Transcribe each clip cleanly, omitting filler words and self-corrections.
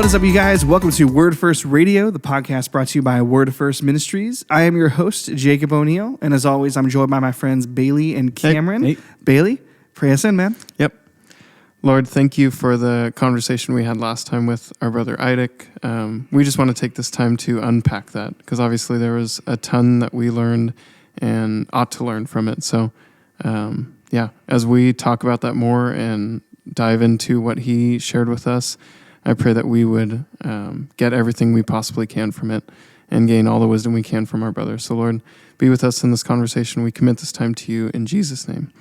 What is up, you guys? Welcome to Word First Radio, the podcast brought to you by Word First Ministries. I am your host, Jacob O'Neill, and as always, I'm joined by my friends Bailey and Cameron. Hey. Bailey, pray us in, man. Yep. Lord, thank you for the conversation we had last time with our brother Eirik. We just want to take this time to unpack that, because obviously there was a ton that we learned and ought to learn from it. So, as we talk about that more and dive into what he shared with us, I pray that we would get everything we possibly can from it and gain all the wisdom we can from our brother. So, Lord, be with us in this conversation. We commit this time to you in Jesus' name.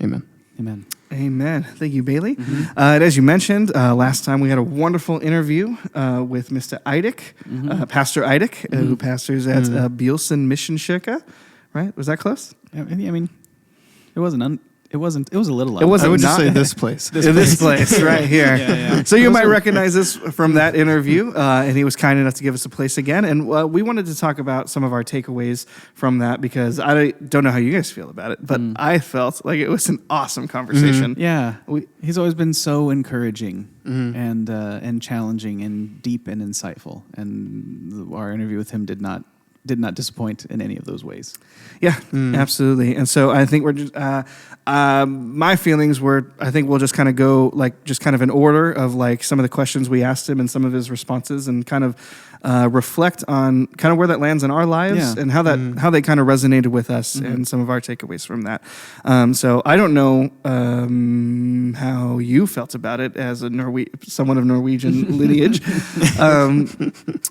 Amen. Amen. Amen. Thank you, Bailey. And as you mentioned, last time we had a wonderful interview with Mr. Eirik, Pastor Eirik, who pastors at Bjølsen Misjonkirke. Right? Was that close? I mean, it wasn't. It was a little. It wasn't. I would just not- say this place. This place right here. Yeah. So you might recognize this from that interview, and he was kind enough to give us a place again. And we wanted to talk about some of our takeaways from that, because I don't know how you guys feel about it, but I felt like it was an awesome conversation. Yeah, he's always been so encouraging and challenging and deep and insightful. And our interview with him did not disappoint in any of those ways. Yeah, absolutely. And so I think we're just, my feelings were, I think we'll just kind of go like just kind of in order of like some of the questions we asked him and some of his responses, and kind of reflect on kind of where that lands in our lives and how they kind of resonated with us and some of our takeaways from that. So I don't know how you felt about it as a someone of Norwegian lineage,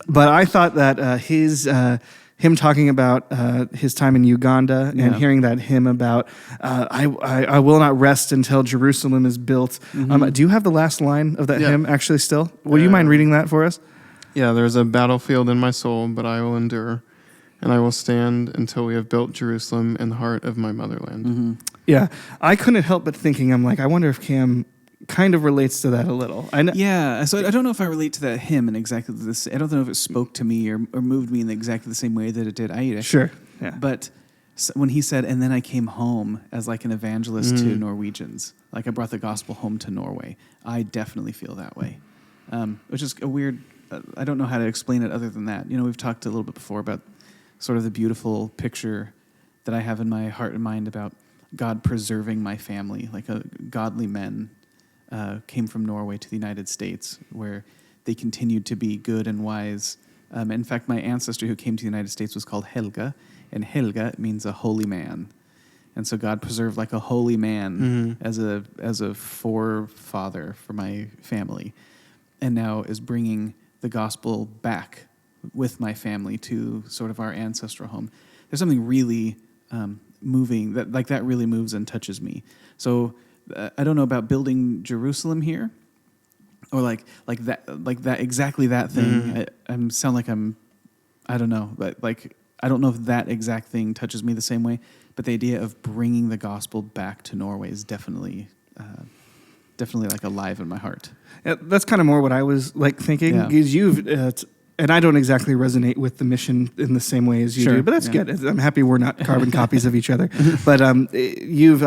but I thought that him talking about his time in Uganda and hearing that hymn about I will not rest until Jerusalem is built. Do you have the last line of that hymn actually still? Would you mind reading that for us? Yeah, there's a battlefield in my soul, but I will endure, and I will stand until we have built Jerusalem in the heart of my motherland. Yeah, I couldn't help but thinking, I'm like, I wonder if Cam kind of relates to that a little. Yeah, so I don't know if I relate to that hymn in exactly this. I don't know if it spoke to me or moved me in exactly the same way that it did Eirik. Sure, yeah. But when he said, and then I came home as like an evangelist to Norwegians, like I brought the gospel home to Norway, I definitely feel that way, which is a weird, I don't know how to explain it other than that. You know, we've talked a little bit before about sort of the beautiful picture that I have in my heart and mind about God preserving my family, like a godly men came from Norway to the United States, where they continued to be good and wise. In fact, my ancestor who came to the United States was called Helga, and Helga means a holy man. And so God preserved like a holy man as a forefather for my family, and now is bringing the gospel back with my family to sort of our ancestral home. There's something really moving that really moves and touches me. So I don't know about building Jerusalem here, or like that exactly that thing. I don't know, but like I don't know if that exact thing touches me the same way. But the idea of bringing the gospel back to Norway is definitely like alive in my heart. Yeah, that's kind of more what I was like thinking, because you've and I don't exactly resonate with the mission in the same way as you do, but that's good. I'm happy we're not carbon copies of each other. But you've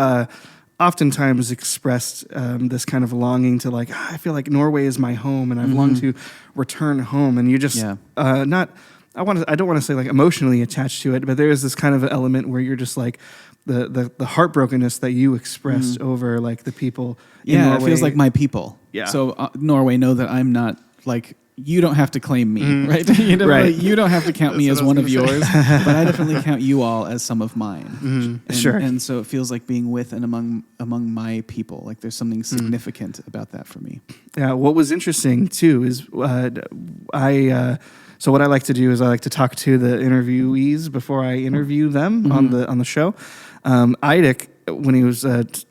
oftentimes expressed this kind of longing to like, I feel like Norway is my home, and I've longed to return home. And you just I don't want to say like emotionally attached to it, but there is this kind of element where you're just like the heartbrokenness that you expressed over like the people in Norway. It feels like my people. Yeah. So Norway, know that I'm not like, you don't have to claim me, right? You don't have to count me as one of yours, but I definitely count you all as some of mine. Sure. And so it feels like being with and among my people. Like there's something significant about that for me. Yeah. What was interesting too is so what I like to do is I like to talk to the interviewees before I interview them on the show. Eirik, when he was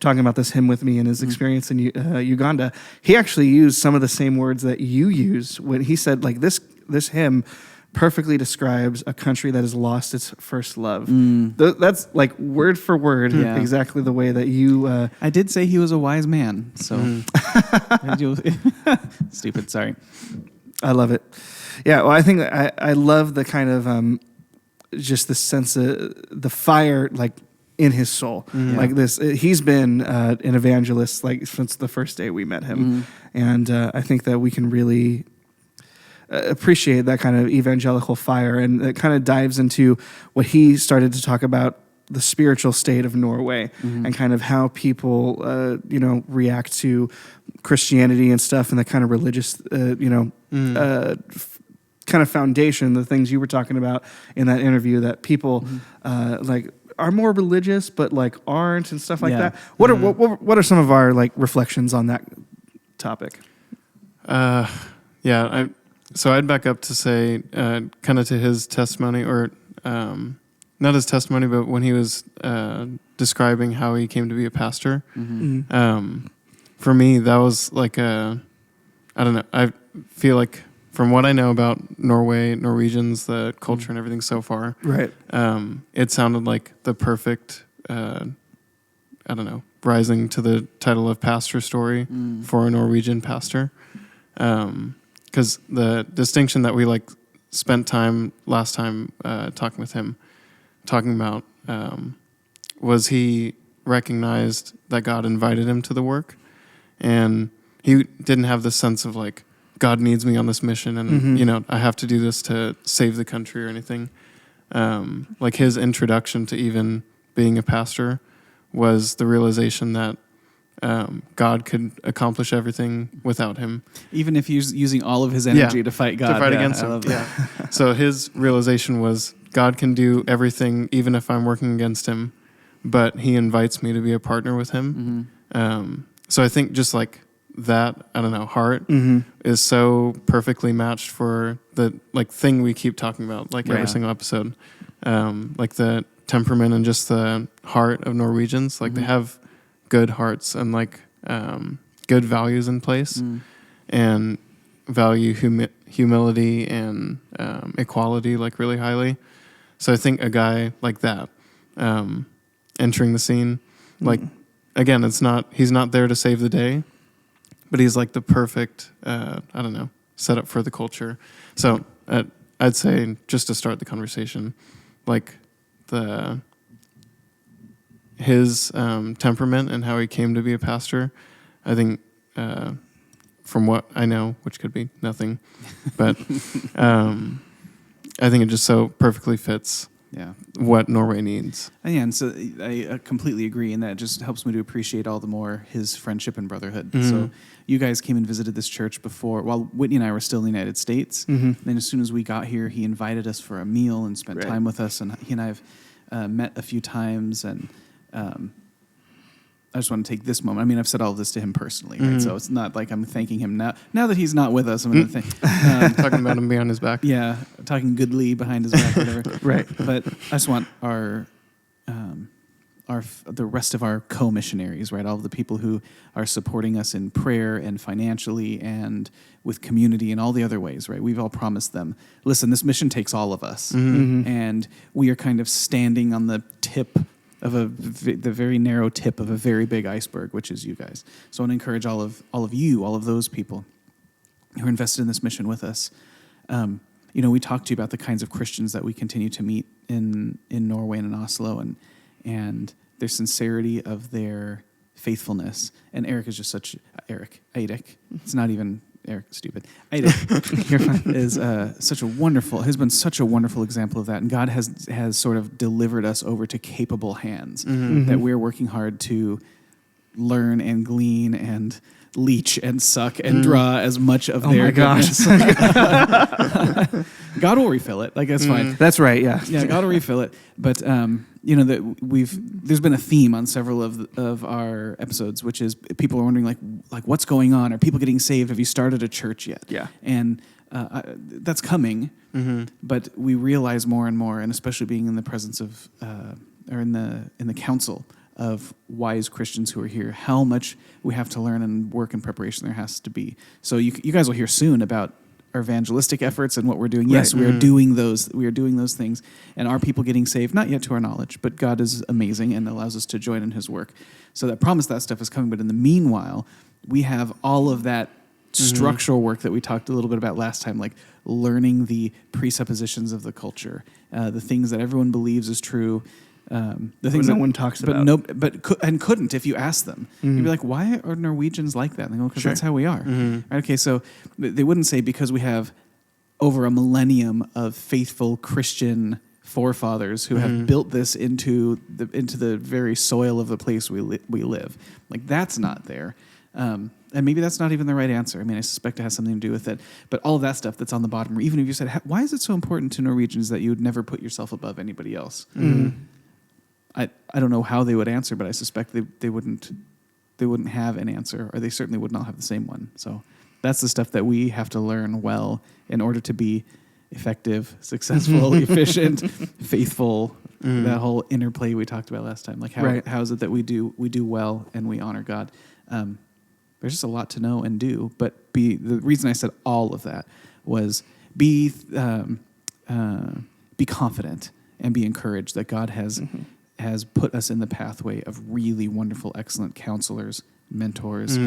talking about this hymn with me and his experience in Uganda, he actually used some of the same words that you use when he said, like, this hymn perfectly describes a country that has lost its first love. That's like word for word exactly the way that you... I did say he was a wise man, so... Stupid, sorry. I love it. Yeah, well, I think I love the kind of just the sense of the fire, like, in his soul. Like this, he's been an evangelist like since the first day we met him, and I think that we can really appreciate that kind of evangelical fire, and it kind of dives into what he started to talk about, the spiritual state of Norway, and kind of how people, react to Christianity and stuff, and the kind of religious, kind of foundation, the things you were talking about in that interview, that people like are more religious but like aren't, and stuff like that. What are some of our like reflections on that topic? So I'd back up to say, kind of to his testimony, or not his testimony, but when he was describing how he came to be a pastor. For me, that was like I don't know. I feel like, from what I know about Norway, Norwegians, the culture and everything so far, right? It sounded like the perfect, rising to the title of pastor story for a Norwegian pastor. Because the distinction that we like spent time last time talking with him, talking about, was he recognized that God invited him to the work, and he didn't have the sense of like, God needs me on this mission, and I have to do this to save the country or anything. Like his introduction to even being a pastor was the realization that God could accomplish everything without him, even if he's using all of his energy to fight God, to fight against him. So his realization was, God can do everything, even if I'm working against him, but he invites me to be a partner with him. So I think just like that, heart is so perfectly matched for the like thing we keep talking about, like every single episode, like the temperament and just the heart of Norwegians. Like they have good hearts and like good values in place, and value humility and equality like really highly. So I think a guy like that entering the scene, like again, he's not there to save the day, but he's like the perfect, setup for the culture. So I'd say, just to start the conversation, like his temperament and how he came to be a pastor, I think, from what I know, which could be nothing, but I think it just so perfectly fits what Norway needs. And so I completely agree, and that just helps me to appreciate all the more his friendship and brotherhood. So you guys came and visited this church before, while Whitney and I were still in the United States. Then as soon as we got here, he invited us for a meal and spent time with us, and he and I have met a few times, and I just want to take this moment. I mean, I've said all of this to him personally, right? So it's not like I'm thanking him now. Now that he's not with us, I'm going to thank... Talking about him behind his back. Yeah, talking goodly behind his back, whatever. Right. But I just want the rest of our co-missionaries, right? All of the people who are supporting us in prayer and financially and with community and all the other ways, right? We've all promised them, listen, this mission takes all of us. And we are kind of standing on the tip of the very narrow tip of a very big iceberg, which is you guys. So I want to encourage all of those people who are invested in this mission with us. We talked to you about the kinds of Christians that we continue to meet in Norway and in Oslo, and their sincerity of their faithfulness. And Eirik is just Eirik. It's not even Eric, stupid. Eirik is has been such a wonderful example of that. And God has sort of delivered us over to capable hands that we're working hard to learn and glean and leech and suck and draw as much of their goodness. God will refill it. Like, that's fine. That's right. Yeah. Yeah. God will refill it. But there's been a theme on several of our episodes, which is people are wondering like what's going on? Are people getting saved? Have you started a church yet? Yeah. And that's coming. But we realize more and more, and especially being in the presence of or in the council of wise Christians who are here, how much we have to learn and work and preparation there has to be. So you guys will hear soon about our evangelistic efforts and what we're doing. Yes, we are doing those. We are doing those things. And are people getting saved? Not yet to our knowledge, but God is amazing and allows us to join in his work. So that promise, that stuff is coming. But in the meanwhile, we have all of that structural work that we talked a little bit about last time, like learning the presuppositions of the culture, the things that everyone believes is true, the things no that one talks about. Couldn't if you ask them. You'd be like, why are Norwegians like that? And they go, because that's how we are. Right, okay, so they wouldn't say because we have over a millennium of faithful Christian forefathers who have built this into the very soil of the place we live. Like, that's not there. And maybe that's not even the right answer. I mean, I suspect it has something to do with it. But all of that stuff that's on the bottom, or even if you said, why is it so important to Norwegians that you would never put yourself above anybody else? I don't know how they would answer, but I suspect they wouldn't have an answer, or they certainly would not have the same one. So that's the stuff that we have to learn well in order to be effective, successful, efficient, faithful. That whole interplay we talked about last time. Like, how is it that we do well and we honor God? There's just a lot to know and do. But the reason I said all of that was be confident and be encouraged that God has put us in the pathway of really wonderful, excellent counselors, mentors,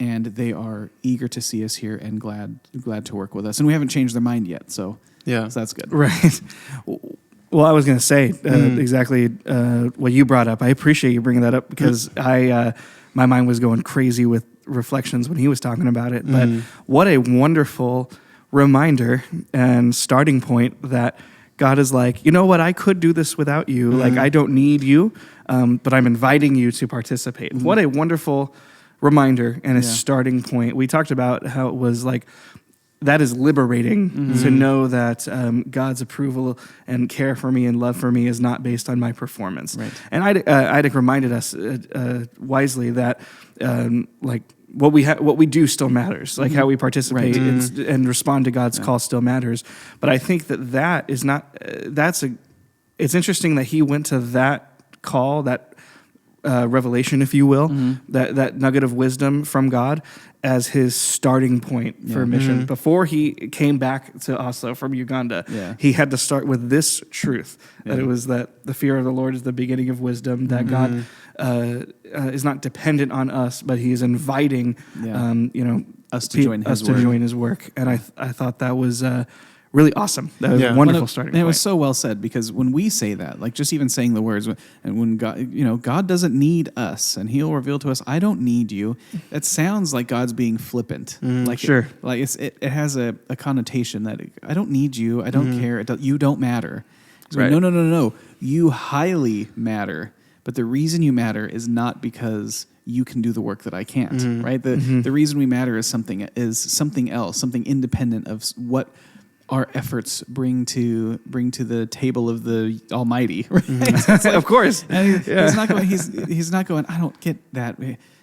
and they are eager to see us here and glad to work with us. And we haven't changed their mind yet, so that's good. Right. Well, I was going to say exactly what you brought up. I appreciate you bringing that up because my mind was going crazy with reflections when he was talking about it. But what a wonderful reminder and starting point that God is like, you know what, I could do this without you. Like, I don't need you, but I'm inviting you to participate. What a wonderful reminder and a starting point. We talked about how it was like, that is liberating to know that God's approval and care for me and love for me is not based on my performance. Right. And Eirik reminded us wisely that like what we do still matters. Like how we participate and respond to God's call still matters. But I think that is not. It's interesting that he went to that call, that revelation, if you will, that nugget of wisdom from God as his starting point for mission. Before he came back to Oslo from Uganda, he had to start with this truth, that it was that the fear of the Lord is the beginning of wisdom, that God is not dependent on us, but he is inviting us to join his work. And I thought that was really awesome. That was a wonderful starting point. And it was so well said, because when we say that, like just even saying the words, and when God, God doesn't need us, and he'll reveal to us, I don't need you. That sounds like God's being flippant. It has a connotation that I don't need you. I don't care. You don't matter. Right. No. You highly matter. But the reason you matter is not because you can do the work that I can't, right? The reason we matter is something else, something independent of what our efforts bring to the table of the Almighty, right? Like, of course. And he's not going, I don't get that.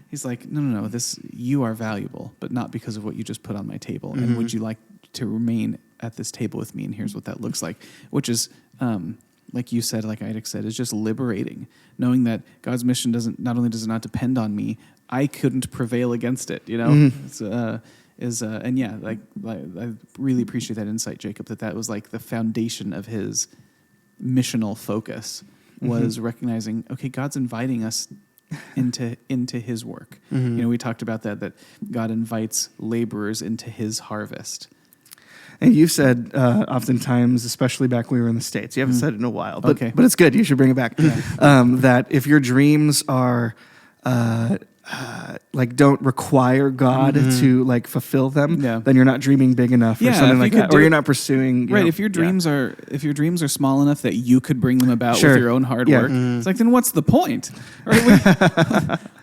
He's like, no, you are valuable, but not because of what you just put on my table. And would you like to remain at this table with me? And here's what that looks like, which is, like you said, like Eirik said, is just liberating, knowing that God's mission not only does it not depend on me, I couldn't prevail against it, I really appreciate that insight, Jacob, that was like the foundation of his missional focus was recognizing, okay, God's inviting us into his work. We talked about that God invites laborers into his harvest. And you've said oftentimes, especially back when we were in the States, you haven't said it in a while, but it's good. You should bring it back. That if your dreams are don't require God to fulfill them, then you're not dreaming big enough or something like that, or you're not pursuing. Right. If your dreams are small enough that you could bring them about with your own hard work, it's like, then what's the point?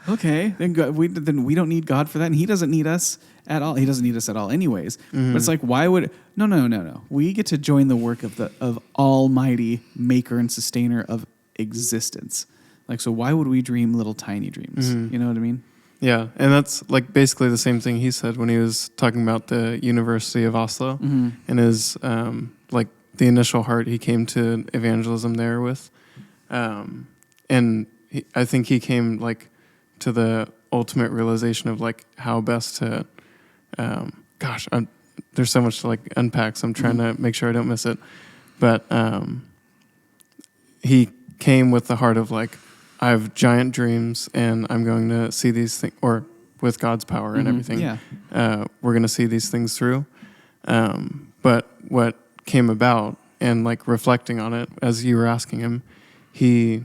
Okay, then we don't need God for that, and he doesn't need us at all. He doesn't need us at all anyways. But it's like, why would... No. We get to join the work of Almighty Maker and Sustainer of existence. Like, so why would we dream little tiny dreams? You know what I mean? Yeah, and that's like basically the same thing he said when he was talking about the University of Oslo and his the initial heart he came to evangelism there with, and I think he came to the ultimate realization of how best to. There's so much to unpack, so I'm trying to make sure I don't miss it. But he came with the heart of I have giant dreams, and I'm going to see these things, or with God's power and everything, we're going to see these things through. But what came about, and reflecting on it, as you were asking him, he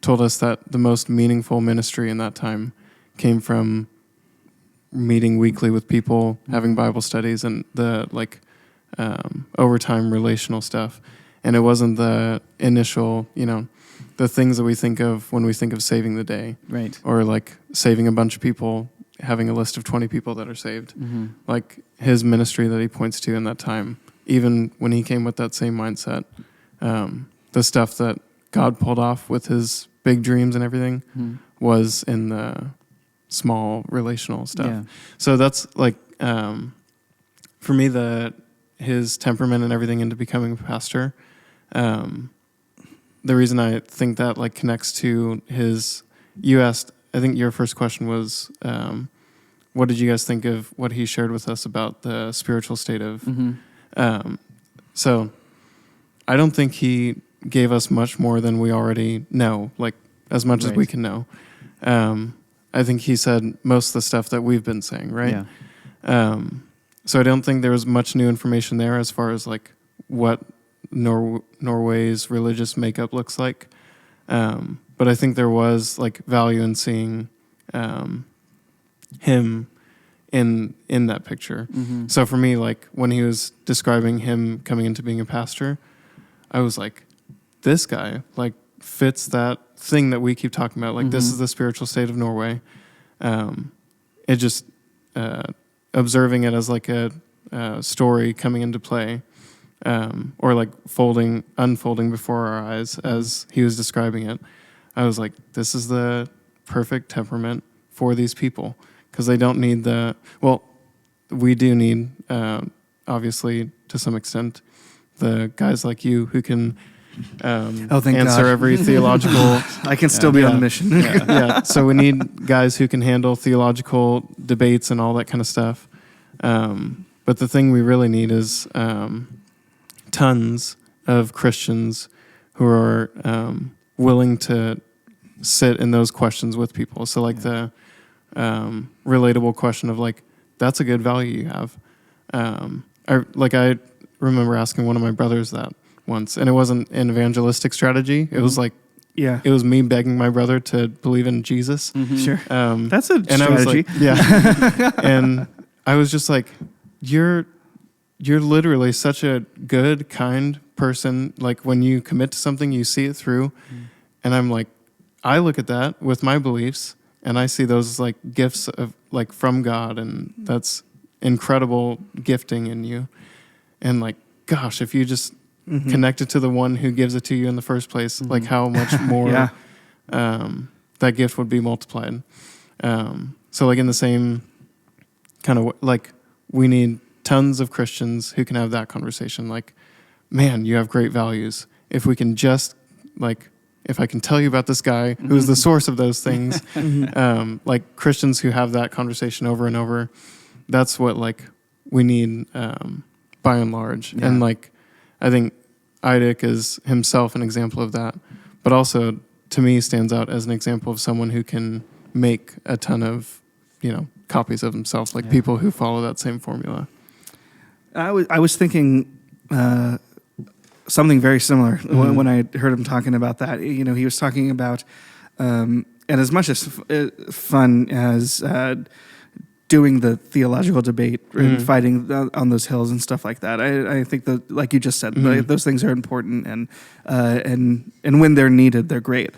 told us that the most meaningful ministry in that time came from meeting weekly with people, having Bible studies, and the over time relational stuff. And it wasn't the initial, the things that we think of when we think of saving the day. Right. Or like saving a bunch of people, having a list of 20 people that are saved. Mm-hmm. Like his ministry that he points to in that time, even when he came with that same mindset, the stuff that God pulled off with his big dreams and everything was in the small relational stuff. Yeah. So that's like, for me, his temperament and everything into becoming a pastor, the reason I think that like connects to you asked, I think your first question was, what did you guys think of what he shared with us about the spiritual state of, so I don't think he gave us much more than we already know, like as much as we can know. I think he said most of the stuff that we've been saying, right? Yeah. So I don't think there was much new information there as far as like what Norway's religious makeup looks like. But I think there was like value in seeing him in that picture. Mm-hmm. So for me, like when he was describing him coming into being a pastor, I was like, this guy like fits that thing that we keep talking about. Like this is the spiritual state of Norway. It just observing it as like a story coming into play, or like unfolding before our eyes as he was describing it. I was like, this is the perfect temperament for these people, because they don't need we do need, obviously to some extent, the guys like you who can thank answer God. every theological. I can still be on the mission. Yeah. So we need guys who can handle theological debates and all that kind of stuff. But the thing we really need is tons of Christians who are willing to sit in those questions with people. So like the relatable question of like, that's a good value you have. I remember asking one of my brothers that once, and it wasn't an evangelistic strategy. It was like, it was me begging my brother to believe in Jesus. Sure. That's a strategy. And I was like, and I was just like, you're literally such a good, kind person. Like when you commit to something, you see it through. And I'm like, I look at that with my beliefs and I see those like gifts of like from God, and that's incredible gifting in you. And like, gosh, if you just connected to the one who gives it to you in the first place, like how much more that gift would be multiplied. So like in the same kind of like, we need tons of Christians who can have that conversation. Like, man, you have great values. If we can just like, if I can tell you about this guy who's the source of those things, like Christians who have that conversation over and over, that's what like we need by and large. And like, I think Eirik is himself an example of that, but also to me stands out as an example of someone who can make a ton of, copies of himself, like people who follow that same formula. I was thinking something very similar when I heard him talking about that. He was talking about, and as much as fun as doing the theological debate and fighting on those hills and stuff like that, I think that, like you just said, those things are important, and when they're needed, they're great.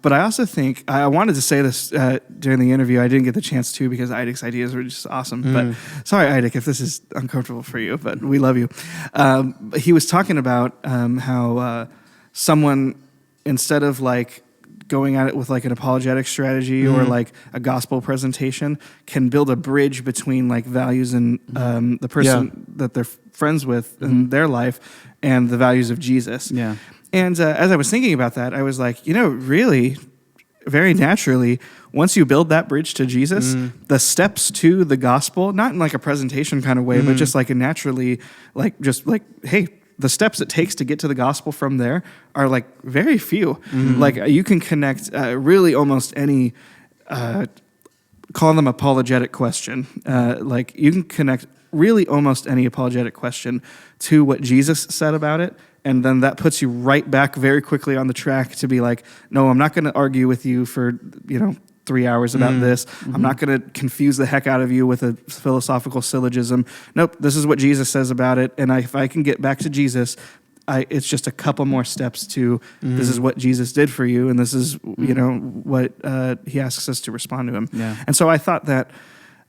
But I also think I wanted to say this during the interview. I didn't get the chance to because Eirik's ideas were just awesome. But sorry, Eirik, if this is uncomfortable for you, but we love you. He was talking about how someone, instead of like going at it with like an apologetic strategy or like a gospel presentation, can build a bridge between like values and the person that they're friends with in their life and the values of Jesus. Yeah. And as I was thinking about that, I was like, really, very naturally, once you build that bridge to Jesus, the steps to the gospel, not in like a presentation kind of way, but just like a naturally, like just like, hey, the steps it takes to get to the gospel from there are like very few. Like you can connect really almost any, call them apologetic question. Like you can connect really almost any apologetic question to what Jesus said about it. And then that puts you right back very quickly on the track to be like, no, I'm not going to argue with you for, 3 hours about this. I'm not going to confuse the heck out of you with a philosophical syllogism. Nope, this is what Jesus says about it. And if I can get back to Jesus, it's just a couple more steps to this is what Jesus did for you, and this is what he asks us to respond to him. Yeah. And so I thought that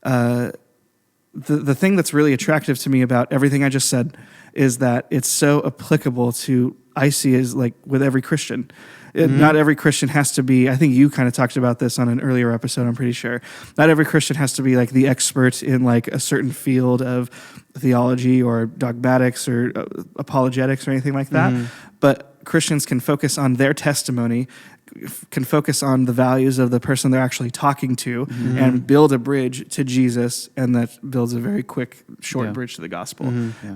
the thing that's really attractive to me about everything I just said is that it's so applicable to, I see as like with every Christian. Not every Christian has to be, I think you kind of talked about this on an earlier episode, I'm pretty sure. Not every Christian has to be like the expert in like a certain field of theology or dogmatics or apologetics or anything like that. But Christians can focus on their testimony, can focus on the values of the person they're actually talking to and build a bridge to Jesus, and that builds a very quick, short bridge to the gospel.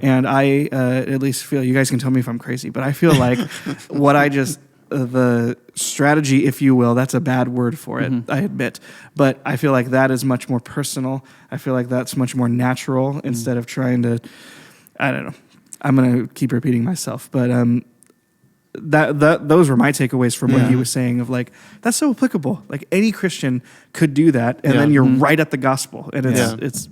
And I at least feel, you guys can tell me if I'm crazy, but I feel like what I just... the strategy, if you will, that's a bad word for it, I admit. But I feel like that is much more personal. I feel like that's much more natural instead of trying to, I don't know. I'm going to keep repeating myself. But those were my takeaways from what he was saying of like, that's so applicable. Like any Christian could do that. And then you're right at the gospel. And it's.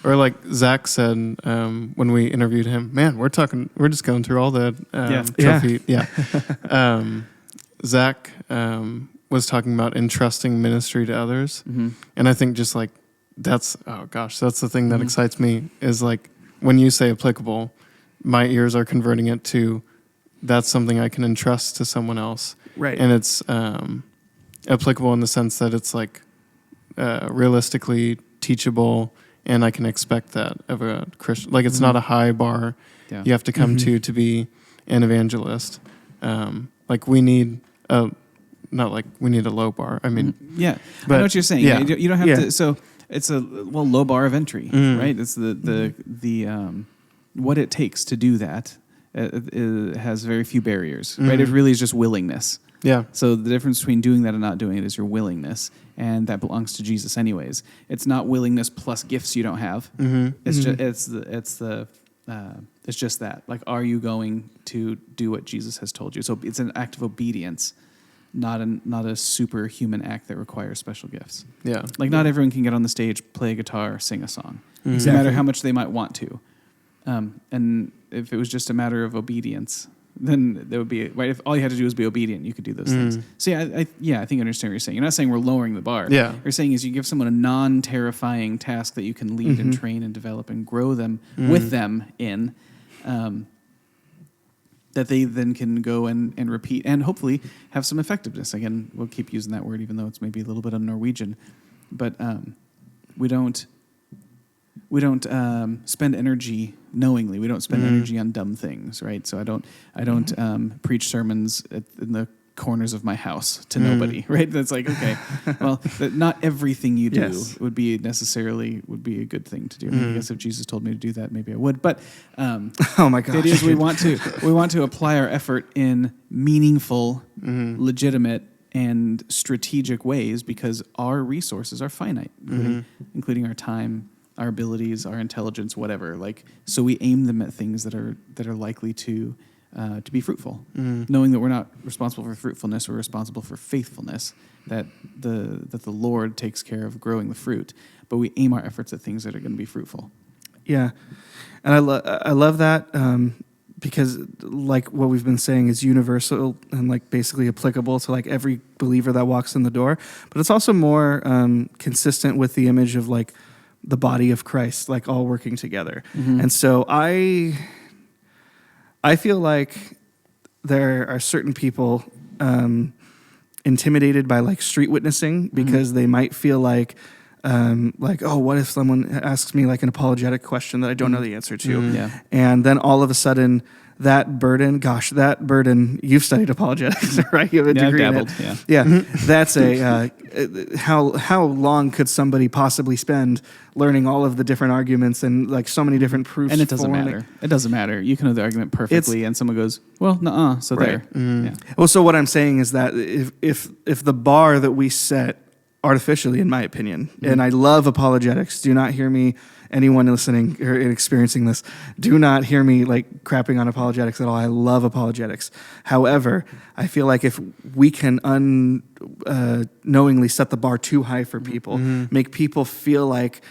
Or like Zach said when we interviewed him, man, we're just going through all the trophy. Zach was talking about entrusting ministry to others. And I think just like that's the thing that excites me is like when you say applicable, my ears are converting it to that's something I can entrust to someone else. Right. And it's applicable in the sense that it's like realistically teachable, and I can expect that of a Christian. Like it's not a high bar you have to come to be an evangelist. Like we need not like we need a low bar. I mean, but I know what you're saying. You don't have to. So it's a low bar of entry, right? It's the what it takes to do that. It has very few barriers, right? It really is just willingness. Yeah. So the difference between doing that and not doing it is your willingness, and that belongs to Jesus, anyways. It's not willingness plus gifts you don't have. It's just that. Like, are you going to do what Jesus has told you? So it's an act of obedience, not a superhuman act that requires special gifts. Yeah. Like not everyone can get on the stage, play a guitar, sing a song, no matter how much they might want to. And if it was just a matter of obedience, then there would be, right? If all you had to do was be obedient, you could do those things. So I think I understand what you're saying. You're not saying we're lowering the bar. Yeah. You're saying is you give someone a non-terrifying task that you can lead and train and develop and grow them with them in, that they then can go and repeat and hopefully have some effectiveness. Again, we'll keep using that word even though it's maybe a little bit of Norwegian. But we don't spend energy knowingly. We don't spend energy on dumb things, right? So I don't preach sermons in the corners of my house to nobody, right? That's like, okay, well, not everything you do would be a good thing to do. I guess if Jesus told me to do that, maybe I would. But oh my gosh, the idea is we want to apply our effort in meaningful, legitimate, and strategic ways because our resources are finite, including our time, our abilities, our intelligence, whatever. Like, so we aim them at things that are likely to be fruitful, knowing that we're not responsible for fruitfulness, we're responsible for faithfulness. That the Lord takes care of growing the fruit, but we aim our efforts at things that are going to be fruitful. Yeah, and I love that because like what we've been saying is universal and like basically applicable to like every believer that walks in the door, but it's also more consistent with the image of like the body of Christ, like all working together. And so I feel like there are certain people intimidated by like street witnessing because they might feel like, oh, what if someone asks me like an apologetic question that I don't know the answer to? And then all of a sudden that burden, you've studied apologetics, right? You have a degree in it. That's how long could somebody possibly spend learning all of the different arguments and like so many different proofs? And it doesn't matter. It doesn't matter. You can know the argument perfectly and someone goes, well, nuh-uh, so there. Well, so what I'm saying is that if the bar that we set artificially, in my opinion. And I love apologetics. Do not hear me, anyone listening or experiencing this, do not hear me like crapping on apologetics at all. I love apologetics. However, I feel like if we can unknowingly set the bar too high for people, make people feel like,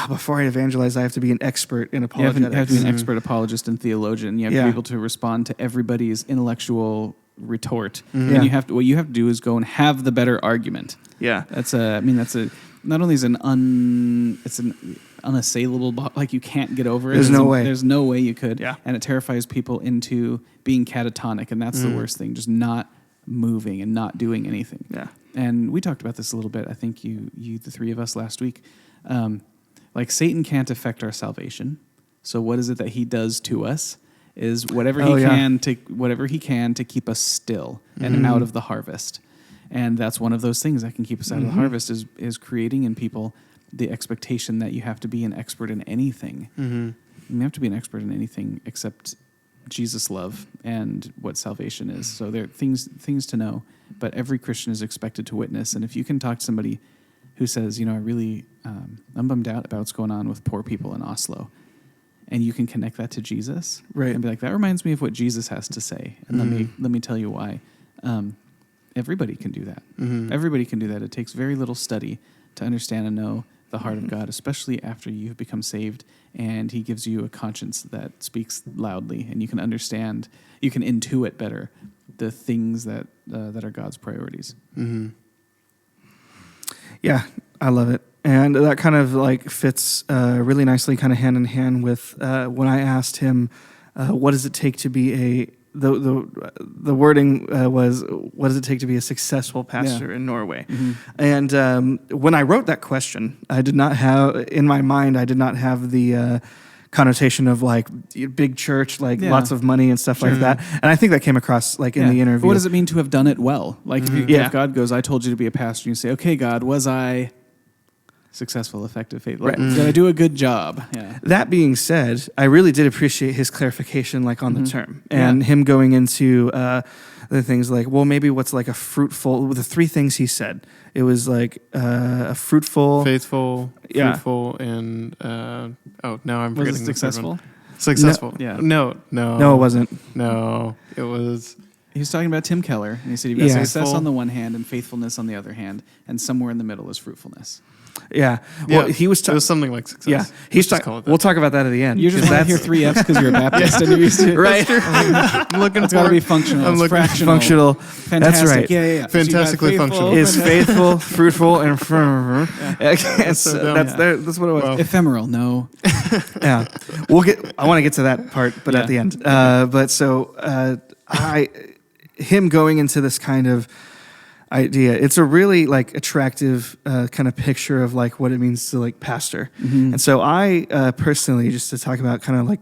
before I evangelize, I have to be an expert in apologetics. You have to be an expert apologist and theologian. You have to be able to respond to everybody's intellectual retort. And what you have to do is go and have the better argument. Yeah. That's not only is it's an unassailable, like you can't get over it. There's no way. There's no way you could. Yeah. And it terrifies people into being catatonic, and that's the worst thing, just not moving and not doing anything. Yeah. And we talked about this a little bit, I think you the three of us last week. Like Satan can't affect our salvation. So what is it that he does to us? Is whatever he can to keep us still and out of the harvest. And that's one of those things that can keep us out of the harvest is creating in people the expectation that you have to be an expert in anything. You have to be an expert in anything except Jesus' love and what salvation is. So there are things to know, but every Christian is expected to witness. And if you can talk to somebody who says, I really, I'm bummed out about what's going on with poor people in Oslo, and you can connect that to Jesus, right, and be like, that reminds me of what Jesus has to say, and let me tell you why. Everybody can do that. Everybody can do that. It takes very little study to understand and know the heart of God, especially after you've become saved, and He gives you a conscience that speaks loudly, and you can understand, you can intuit better the things that are God's priorities. Yeah, I love it. And that kind of like fits really nicely kind of hand in hand with when I asked him, what does it take to be the wording was, what does it take to be a successful pastor in Norway? And when I wrote that question, I did not have the connotation of like big church, like lots of money and stuff like that. And I think that came across like in the interview. But what does it mean to have done it well? Like if God goes, I told you to be a pastor, and you say, okay, God, was I successful, effective, faithful? Right. Did I do a good job? Yeah. That being said, I really did appreciate his clarification, like on the term, and him going into the things like, well, maybe what's like a fruitful. The three things he said, it was like a fruitful, faithful, fruitful, and now I'm forgetting. Was it successful? Successful. No, No, it wasn't. No, it was. He was talking about Tim Keller, and he said you've got success on the one hand and faithfulness on the other hand, and somewhere in the middle is fruitfulness. Yeah. Well, he was. It was something like success. Yeah. We'll talk about that at the end. You're just want to hear 3 F's because you're a Baptist, and you're used to it. Right. I'm looking. It's got to be functional. I'm looking functional. Fantastic. That's right. Yeah. Fantastically functional. Is faithful, fruitful, and that's what it was. Wow. Ephemeral. No. Yeah. I want to get to that part, but at the end. Him going into this kind of idea, it's a really like attractive kind of picture of like what it means to like pastor. And so I personally, just to talk about kind of like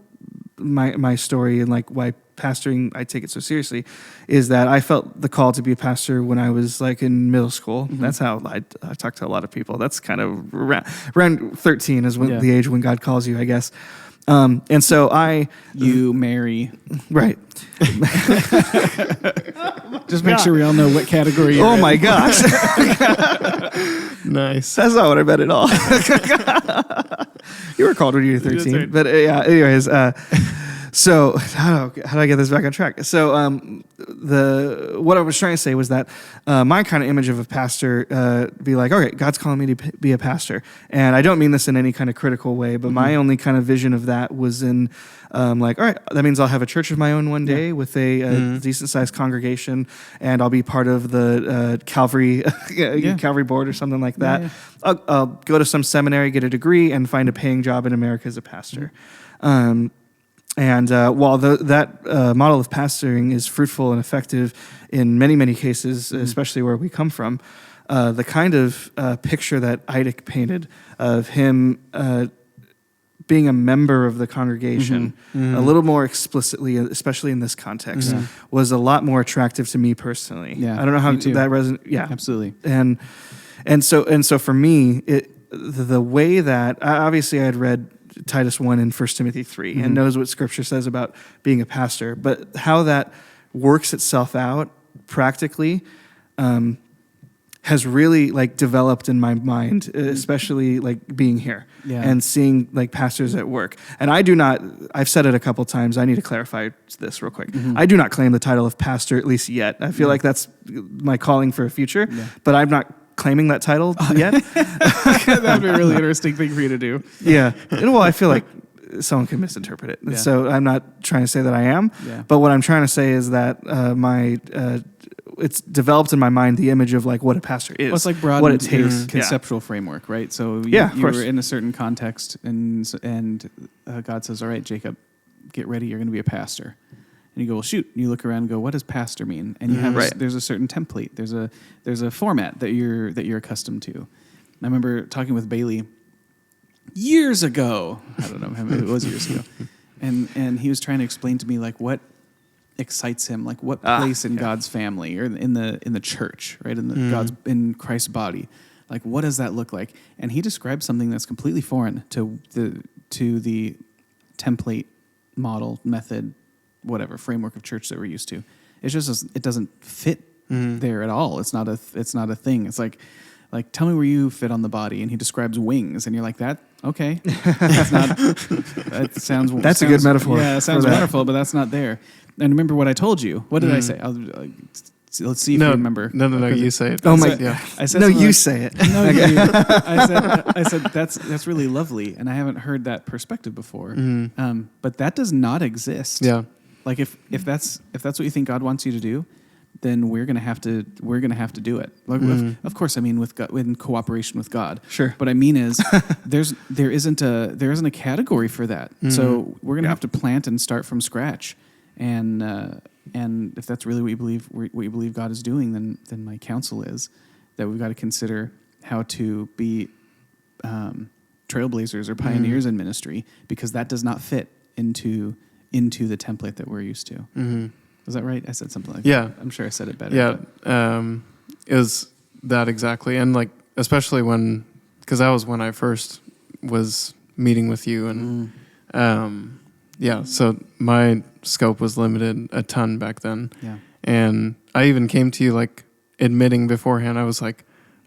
my story and like why pastoring I take it so seriously, is that I felt the call to be a pastor when I was like in middle school. That's how I talk to a lot of people. That's kind of around 13 is when the age when God calls you, I guess. And so you marry. Right. Just make sure we all know what category you're in. My gosh. Nice. That's not what I meant at all. You were called when you were 13. Right. But anyways, so how do I get this back on track? So what I was trying to say was that my kind of image of a pastor be like, okay, God's calling me to be a pastor. And I don't mean this in any kind of critical way, but my only kind of vision of that was in like, all right, that means I'll have a church of my own one day with a decent-sized congregation, and I'll be part of the Calvary Calvary board or something like that. I'll go to some seminary, get a degree, and find a paying job in America as a pastor. And while that model of pastoring is fruitful and effective in many, many cases, especially where we come from, the kind of picture that Eirik painted of him being a member of the congregation a little more explicitly, especially in this context, was a lot more attractive to me personally. Yeah, I don't know how that resonates. Yeah, absolutely. And so for me, the way that obviously I had read Titus 1 and 1 Timothy 3 and knows what Scripture says about being a pastor, but how that works itself out practically, has really like developed in my mind, especially like being here and seeing like pastors at work. And I've said it a couple times, I need to clarify this real quick. I do not claim the title of pastor, at least yet. I feel like that's my calling for a future, but I'm not claiming that title yet. That would be a really interesting thing for you to do. Yeah. And, well, I feel like someone could misinterpret it. Yeah. So I'm not trying to say that I am, but what I'm trying to say is that it's developed in my mind the image of like what a pastor is. Well, it's like broad what it takes. conceptual framework, right? So Of course. were in a certain context, and God says, "All right, Jacob, get ready. You're going to be a pastor." And you go, "Well, shoot!" And you look around and go, "What does pastor mean?" And you have there's a certain template. There's a format that you're accustomed to. And I remember talking with Bailey years ago. I don't know, it was years ago, and he was trying to explain to me like what excites him, like what place in God's family or in the church, right? In Christ's body, like what does that look like? And he described something that's completely foreign to the template, model, method, whatever framework of church that we're used to. It's just it doesn't fit there at all. It's not a thing. It's like tell me where you fit on the body, and he describes wings, and you're like that. Okay, that's not. That sounds. That's a good metaphor. Yeah, it sounds wonderful, but that's not there. And remember what I told you. What did I say? Let's see if you remember. No. You say it. Oh my! I said no, you say it. No, you. I said that's really lovely, and I haven't heard that perspective before. But that does not exist. Yeah. Like if that's what you think God wants you to do, then we're gonna have to do it. Like, of course, I mean with God, in cooperation with God. Sure. What I mean is there isn't a category for that. So we're gonna have to plant and start from scratch. And if that's really what you believe God is doing, then my counsel is that we've got to consider how to be trailblazers or pioneers in ministry, because that does not fit into the template that we're used to. Was that right? I said something like that. I'm sure I said it better. Yeah, it was that exactly. And like, especially because that was when I first was meeting with you, and so my scope was limited a ton back then. Yeah. And I even came to you like admitting beforehand, I was like,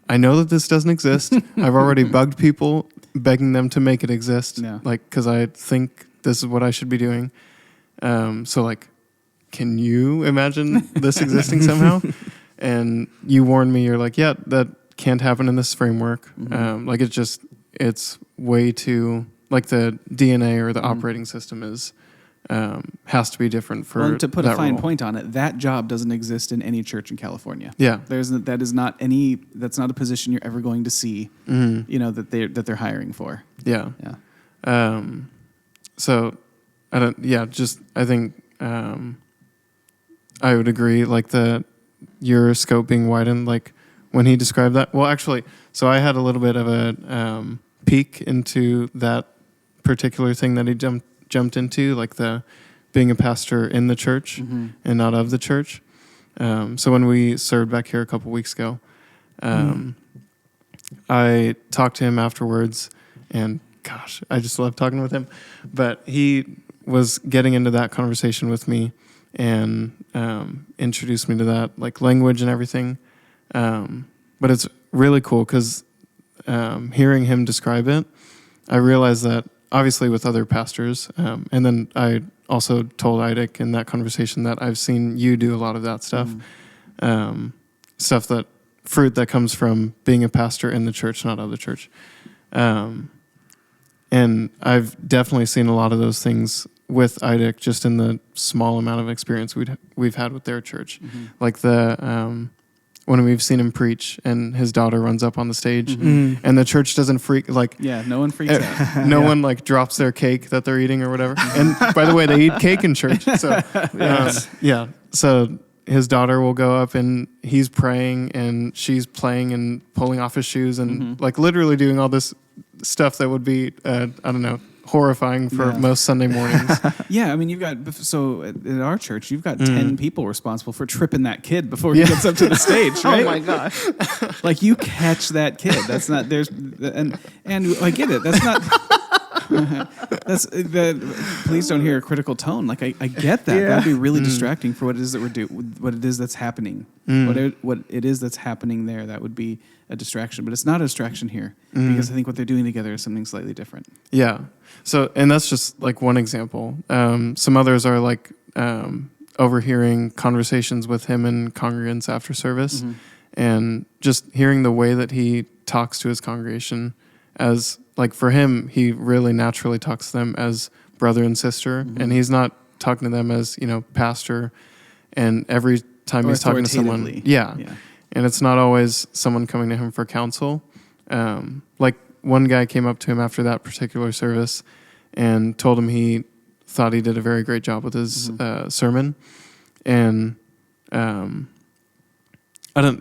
I know that this doesn't exist. I've already bugged people, begging them to make it exist. Yeah. Like, because I think this is what I should be doing. So like, can you imagine this existing somehow? And you warned me, you're like, yeah, that can't happen in this framework. Like it's way too, like the DNA or the operating system has to be different for to put a fine role. point on it, that job doesn't exist in any church in California. Yeah. that's not a position you're ever going to see, that they're hiring for. Yeah. Yeah. So I think I would agree, like your scope being widened, like when he described that. Well, actually, so I had a little bit of a peek into that particular thing that he jumped into, like the being a pastor in the church and not of the church. So when we served back here a couple weeks ago, I talked to him afterwards, and gosh, I just love talking with him. But he was getting into that conversation with me and introduced me to that, like language and everything. But it's really cool because hearing him describe it, I realized that obviously with other pastors, and then I also told Eirik in that conversation that I've seen you do a lot of that stuff, fruit that comes from being a pastor in the church, not of the church. And I've definitely seen a lot of those things with Eirik, just in the small amount of experience we've had with their church. Like when we've seen him preach and his daughter runs up on the stage and the church doesn't freak, like... Yeah, no one freaks out. No one like drops their cake that they're eating or whatever. And by the way, they eat cake in church. So, so his daughter will go up and he's praying and she's playing and pulling off his shoes and like literally doing all this stuff that would be, I don't know, horrifying for most Sunday mornings. Yeah, I mean, at our church, you've got 10 people responsible for tripping that kid before he gets up to the stage, right? Oh my gosh. Like, you catch that kid. That's not, and I get it. That's not, That's please don't hear a critical tone. Like I get that. Yeah. That'd be really distracting for what it is that we're doing, what it is that's happening, what it is that's happening there. That would be a distraction, but it's not a distraction here because I think what they're doing together is something slightly different. Yeah. So, and that's just like one example. Some others are like overhearing conversations with him and congregants after service, and just hearing the way that he talks to his congregation as, like, for him, he really naturally talks to them as brother and sister, and he's not talking to them as, pastor. And every time Or he's talking to someone, authoritatively. and it's not always someone coming to him for counsel. Like one guy came up to him after that particular service and told him he thought he did a very great job with his sermon, and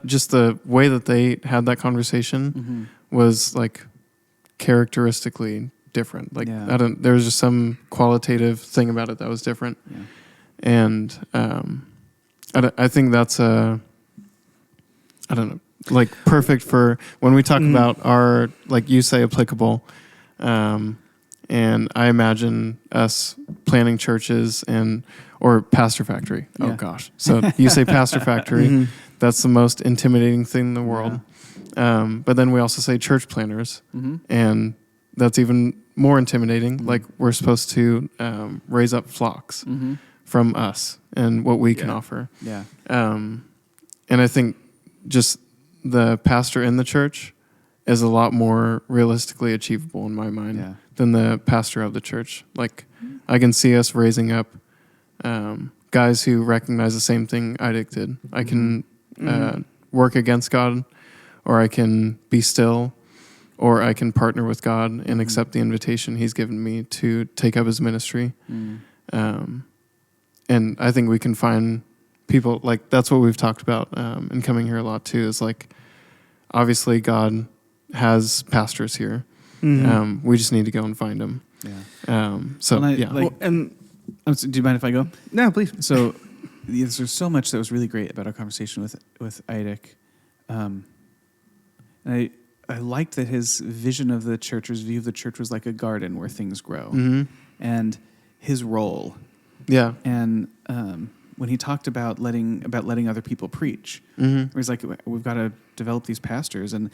just the way that they had that conversation was like characteristically different. Like there was just some qualitative thing about it that was different, and I think that's like perfect for when we talk about our, like you say, applicable. And I imagine us planning churches or Pastor Factory. Yeah. Oh gosh. So you say Pastor Factory, that's the most intimidating thing in the world. But then we also say church planners, and that's even more intimidating. Like we're supposed to raise up flocks from us and what we can offer. Yeah. And I think just the pastor in the church is a lot more realistically achievable in my mind than the pastor of the church. Like I can see us raising up guys who recognize the same thing Eirik did. I can work against God, or I can be still, or I can partner with God and accept the invitation he's given me to take up his ministry. And I think we can find people, like that's what we've talked about in coming here a lot too, is like obviously God has pastors here. We just need to go and find them. Do you mind if I go? No, please. So there's so much that was really great about our conversation with Eirik. And I liked that his vision of the church, his view of the church was like a garden where things grow. And his role. Yeah. And when he talked about letting other people preach, where he's like, we've got to develop these pastors, and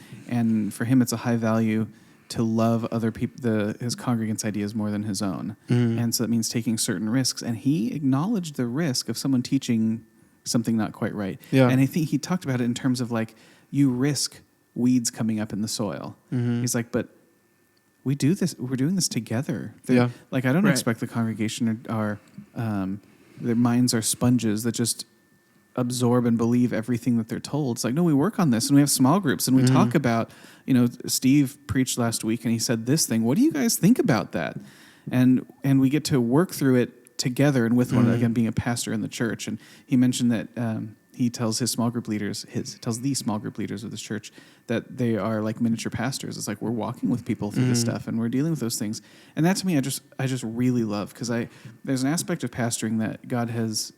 for him it's a high value to love other people, his congregants' ideas more than his own. And so that means taking certain risks. And he acknowledged the risk of someone teaching something not quite right. Yeah. And I think he talked about it in terms of like, you risk weeds coming up in the soil. He's like, but we do this. We're doing this together. Like I don't expect the congregation their minds are sponges that just absorb and believe everything that they're told. It's like, no, we work on this and we have small groups and we talk about, Steve preached last week and he said this thing. What do you guys think about that? And we get to work through it together and with one another, again, being a pastor in the church. And he mentioned that he tells his small group leaders, tells the small group leaders of this church that they are like miniature pastors. It's like we're walking with people through this stuff and we're dealing with those things. And that to me, I just really love, because there's an aspect of pastoring that God has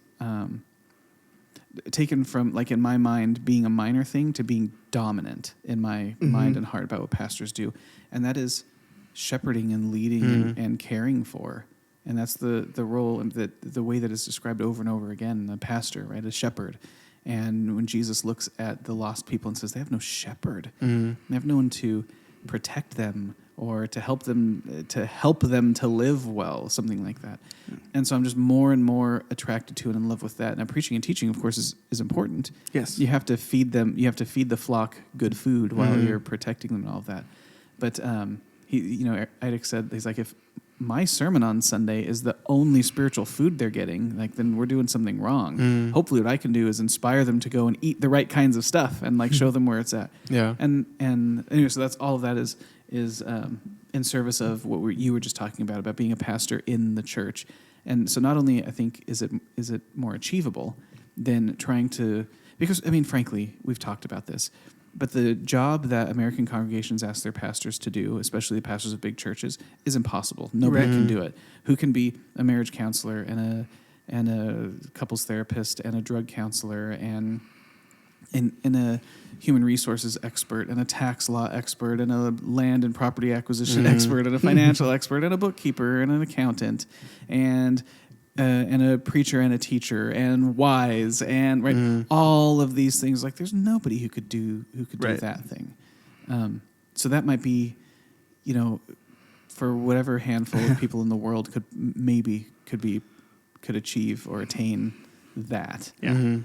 taken from, like in my mind, being a minor thing to being dominant in my mind and heart about what pastors do. And that is shepherding and leading and caring for. And that's the role and the way that is described over and over again, the pastor, right, a shepherd. And when Jesus looks at the lost people and says, they have no shepherd, they have no one to protect them or to help them to live well, something like that. And so I'm just more and more attracted to and in love with that. Now, preaching and teaching, of course, is important. Yes. You have to feed them. You have to feed the flock good food while you're protecting them and all of that. But Eirik said, he's like, if my sermon on Sunday is the only spiritual food they're getting, like then we're doing something wrong. Hopefully what I can do is inspire them to go and eat the right kinds of stuff and like show them where it's at. Yeah. And anyway, so that's all of that is in service of what you were just talking about being a pastor in the church. And so not only I think is it more achievable than trying to, because I mean, frankly, we've talked about this, but the job that American congregations ask their pastors to do, especially the pastors of big churches, is impossible. Nobody can do it. Who can be a marriage counselor and a couples therapist and a drug counselor and in a human resources expert and a tax law expert and a land and property acquisition expert and a financial expert and a bookkeeper and an accountant and a preacher and a teacher and wise and all of these things. Like there's nobody who could do that thing. So that might be, for whatever handful of people in the world could achieve or attain that. Yeah.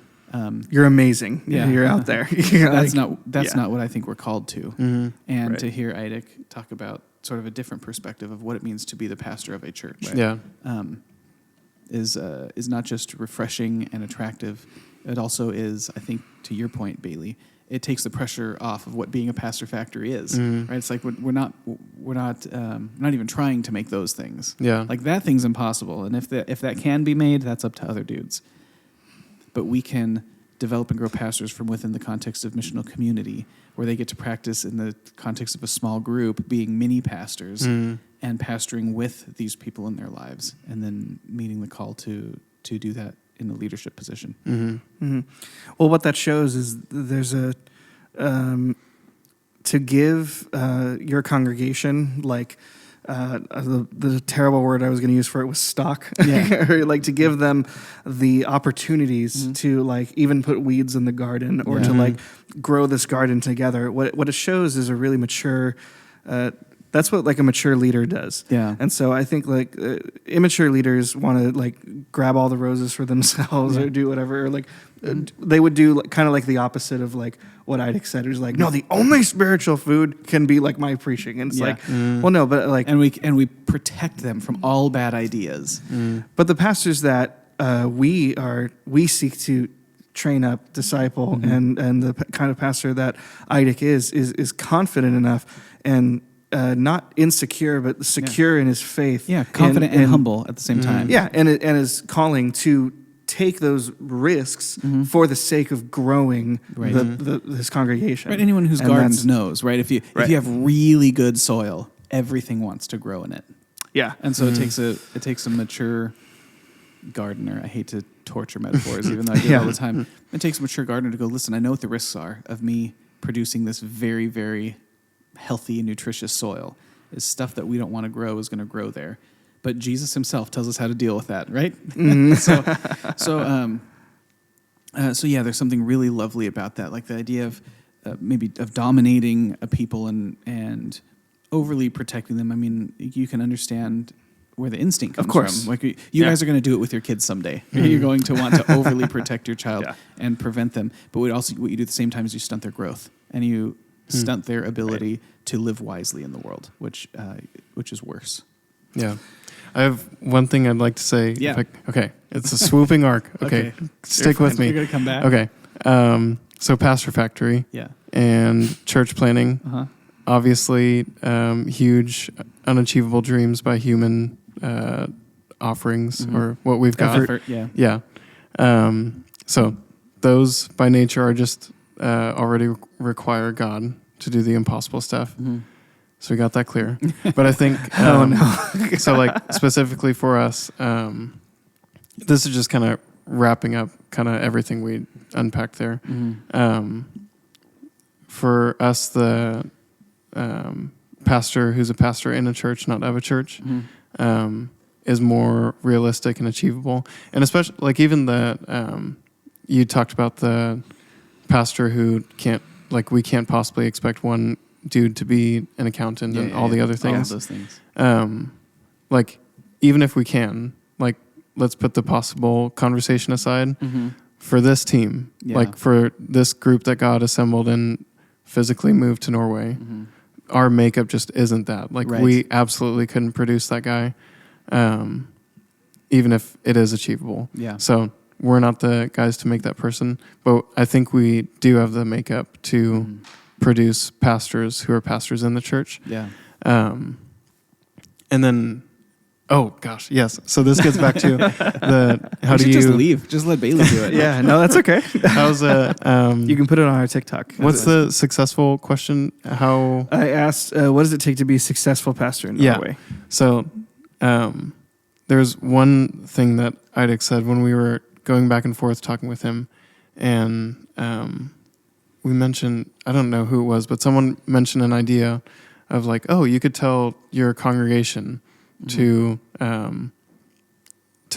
You're amazing. Yeah. You're out there. That's not what I think we're called to. Mm-hmm. And to hear Eirik talk about sort of a different perspective of what it means to be the pastor of a church. Yeah. Is not just refreshing and attractive. It also is, I think, to your point, Bailey, it takes the pressure off of what being a pastor factory is. Right? It's like we're not even trying to make those things. Yeah. Like that thing's impossible, and if that can be made, that's up to other dudes. But we can develop and grow pastors from within the context of missional community, where they get to practice in the context of a small group, being mini pastors and pastoring with these people in their lives, and then meeting the call to do that in a leadership position. Well, what that shows is there's a to give your congregation the terrible word I was going to use for it was stock. Or like to give them the opportunities to even put weeds in the garden or to grow this garden together. What it shows is a really mature. That's what a mature leader does. Yeah. And so I think immature leaders want to grab all the roses for themselves or do whatever. Or they would do kind of the opposite of what Eirik said. It was no, the only spiritual food can be my preaching. And it's well, no, but and we protect them from all bad ideas. But the pastors that we seek to train up, disciple, and the kind of pastor that Eirik is confident enough and not insecure, but secure in his faith. Yeah, confident and humble at the same time. Yeah, and his calling to take those risks for the sake of growing his congregation. Right, anyone whose gardens knows, right? If you have really good soil, everything wants to grow in it. Yeah, and so it takes a mature gardener. I hate to torture metaphors, even though I do it all the time. It takes a mature gardener to go, listen, I know what the risks are of me producing this very, very healthy and nutritious soil. Is stuff that we don't want to grow is going to grow there. But Jesus himself tells us how to deal with that, right? So yeah, there's something really lovely about that, like the idea of maybe of dominating a people and overly protecting them. I mean, you can understand where the instinct comes from. You guys are going to do it with your kids someday. You're going to want to overly protect your child and prevent them. But what you do at the same time is you stunt their growth and you stunt their ability to live wisely in the world, which is worse. Yeah. I have one thing I'd like to say. Yeah. Okay. It's a swooping arc. Okay. Stick with me. You're going to come back. Okay. So Pastor Factory. Yeah. And church planning. Obviously, huge unachievable dreams by human offerings or what we've got. Effort, yeah. Yeah. So those by nature are just already require God to do the impossible stuff. So we got that clear. But I think, so specifically for us, this is just kind of wrapping up kind of everything we unpacked there. For us, the pastor who's a pastor in a church, not of a church, is more realistic and achievable. And especially, even you talked about the pastor who can't, we can't possibly expect one dude to be an accountant and all the other things. All of those things. Even if we can, let's put the possible conversation aside for this team, for this group that God assembled and physically moved to Norway. Our makeup just isn't that. We absolutely couldn't produce that guy, even if it is achievable. Yeah. So we're not the guys to make that person, but I think we do have the makeup to produce pastors who are pastors in the church. Yeah. And then, oh gosh, yes. So this gets back to how do you just leave? Just let Bailey do it. Yeah, no, that's okay. How's you can put it on our TikTok. What's the successful question? How I asked, what does it take to be a successful pastor in Norway? So, there's one thing that Eirik said when we were going back and forth talking with him, and we mentioned, I don't know who it was, but someone mentioned an idea of like, oh, you could tell your congregation to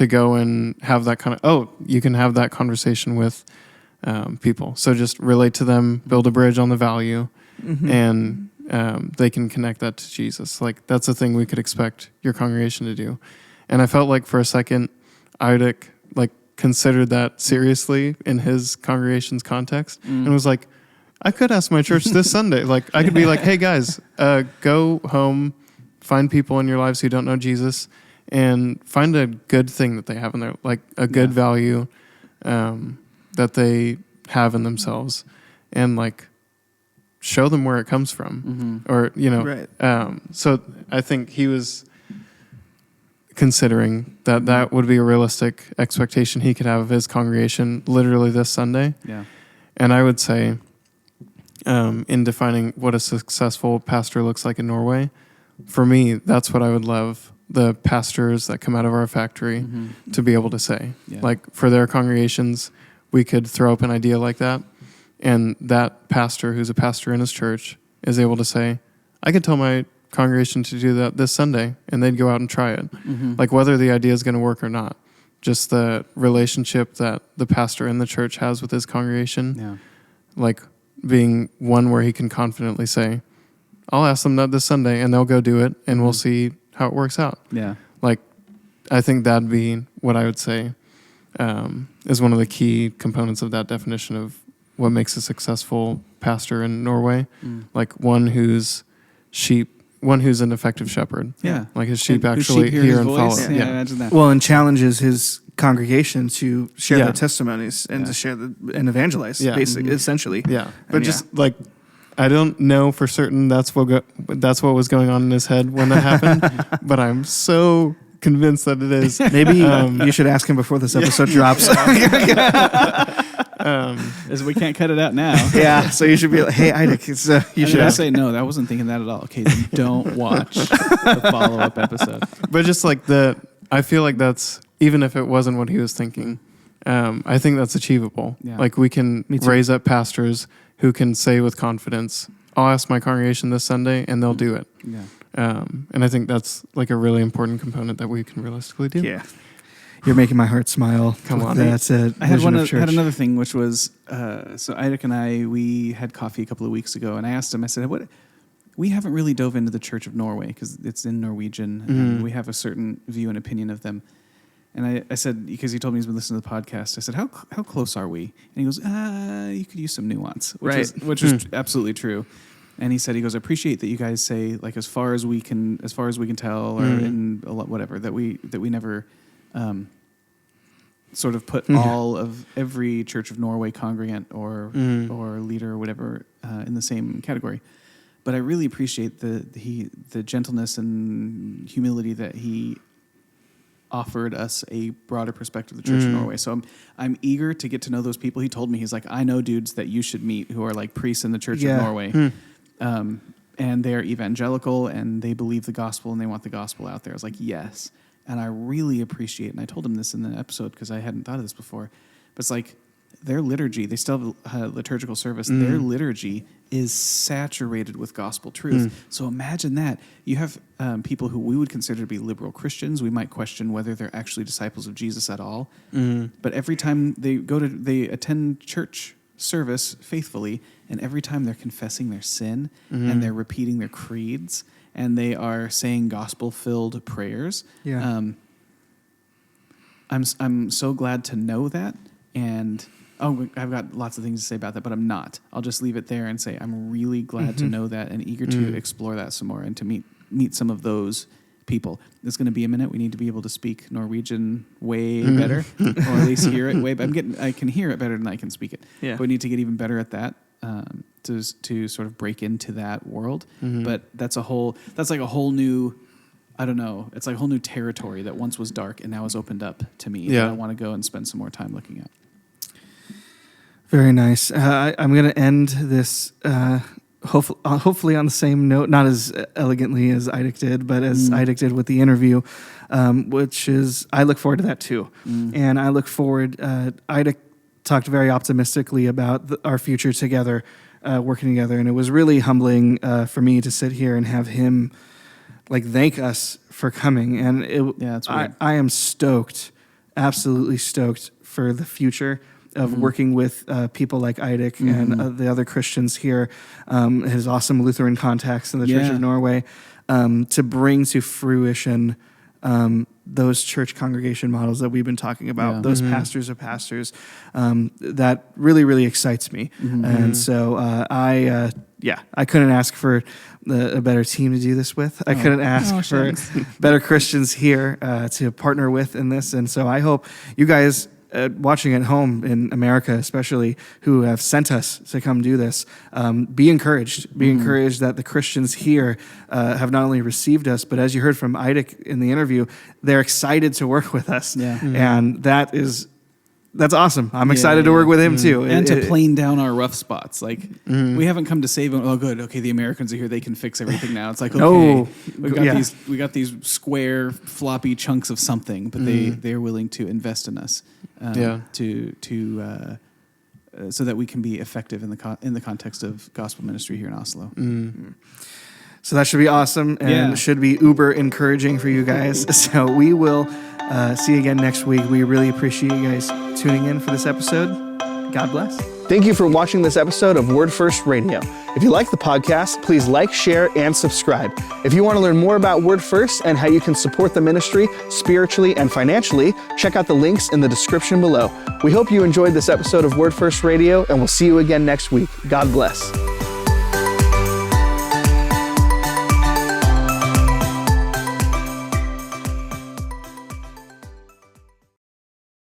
go and have that you can have that conversation with people. So just relate to them, build a bridge on the value, and they can connect that to Jesus. Like that's a thing we could expect your congregation to do. And I felt like for a second, Eirik like considered that seriously in his congregation's context and was like, I could ask my church this Sunday. Like I could be like, hey guys, go home, find people in your lives who don't know Jesus, and find a good thing that they have in there, like a good value that they have in themselves, and like show them where it comes from, or Right. So I think he was considering that would be a realistic expectation he could have of his congregation literally this Sunday. Yeah. And I would say, in defining what a successful pastor looks like in Norway, for me, that's what I would love the pastors that come out of our factory to be able to say. Yeah. Like for their congregations, we could throw up an idea like that, and that pastor who's a pastor in his church is able to say, I could tell my congregation to do that this Sunday, and they'd go out and try it. Like whether the idea is going to work or not, just the relationship that the pastor in the church has with his congregation, like being one where he can confidently say, I'll ask them that this Sunday, and they'll go do it, and we'll see how it works out. Yeah. Like, I think that'd be what I would say is one of the key components of that definition of what makes a successful pastor in Norway. Like one who's an effective shepherd. Yeah. Like his sheep And whose actually sheep hear hear his and voice. follow. Yeah, imagine that. Well, and challenges his congregation to share Yeah. their testimonies and to share and evangelize, Yeah. basically, essentially. Yeah. But And just like, I don't know for certain that's what was going on in his head when that happened, but I'm so convinced that it is. Maybe you should ask him before this episode drops. We can't cut it out now. Yeah, so you should be like, hey, Eirik, you should I ask. say no. I wasn't thinking that at all. Okay, then don't watch the follow-up episode. But just like I feel like that's, even if it wasn't what he was thinking, I think that's achievable. Yeah. Like we can Me too. raise up pastors who can say with confidence, I'll ask my congregation this Sunday and they'll do it. Yeah. And I think that's like a really important component that we can realistically do. Yeah. You're making my heart smile. Come on. That's a I had vision of had church. another thing, which was so Eirik and we had coffee a couple of weeks ago, and I asked him. I said, "What? We haven't really dove into the Church of Norway because it's in Norwegian, and we have a certain view and opinion of them." And I said, because he told me he's been listening to the podcast, I said, "How close are we?" And he goes, "You could use some nuance," which was absolutely true. And he goes, "I appreciate that you guys say like as far as we can tell, or in a lot, whatever that we never." Sort of put all of every Church of Norway congregant or leader or whatever in the same category, but I really appreciate the gentleness and humility that he offered us a broader perspective of the Church of Norway. So I'm eager to get to know those people. He told me, he's like, I know dudes that you should meet who are like priests in the Church of Norway. And they're evangelical and they believe the gospel and they want the gospel out there. I was like, yes. And I really appreciate, and I told him this in the episode because I hadn't thought of this before, but it's like their liturgy, they still have a liturgical service. Their liturgy is saturated with gospel truth. So imagine that. You have people who we would consider to be liberal Christians. We might question whether they're actually disciples of Jesus at all. But every time they attend church service faithfully, and every time they're confessing their sin and they're repeating their creeds, and they are saying gospel-filled prayers. Yeah. I'm so glad to know that, and I've got lots of things to say about that, but I'm not. I'll just leave it there and say I'm really glad to know that and eager to explore that some more and to meet some of those people. It's going to be a minute. We need to be able to speak Norwegian way better, or at least hear it way. I can hear it better than I can speak it. Yeah. But we need to get even better at that. To sort of break into that world, but that's like a whole new, I don't know, it's like a whole new territory that once was dark and now is opened up to me. Yeah. That I want to go and spend some more time looking at. Very nice. I'm going to end this hopefully on the same note, not as elegantly as Eirik did, but as Eirik did with the interview, which is I look forward to that too. And I look forward, Eirik talked very optimistically about our future together, working together. And it was really humbling for me to sit here and have him thank us for coming. And that's weird. I am stoked, absolutely stoked for the future of working with people like Eirik and the other Christians here, his awesome Lutheran contacts in the Church of Norway, to bring to fruition those church congregation models that we've been talking about, those pastors of pastors. That really, really excites me. And so I couldn't ask for a better team to do this with. I couldn't ask for better Christians here to partner with in this. And so I hope you guys watching at home in America, especially, who have sent us to come do this, be encouraged. Be encouraged that the Christians here have not only received us, but as you heard from Eirik in the interview, they're excited to work with us. And that's awesome. I'm excited to work with him too. And to plane down our rough spots. We haven't come to save them. Oh, good. Okay, the Americans are here. They can fix everything now. It's okay. We got these square, floppy chunks of something, but they're willing to invest in us so that we can be effective in the context of gospel ministry here in Oslo. So that should be awesome and should be uber encouraging for you guys. So we will see you again next week. We really appreciate you guys tuning in for this episode. God bless. Thank you for watching this episode of Word First Radio. If you like the podcast, please like, share, and subscribe. If you want to learn more about Word First and how you can support the ministry spiritually and financially, check out the links in the description below. We hope you enjoyed this episode of Word First Radio, and we'll see you again next week. God bless.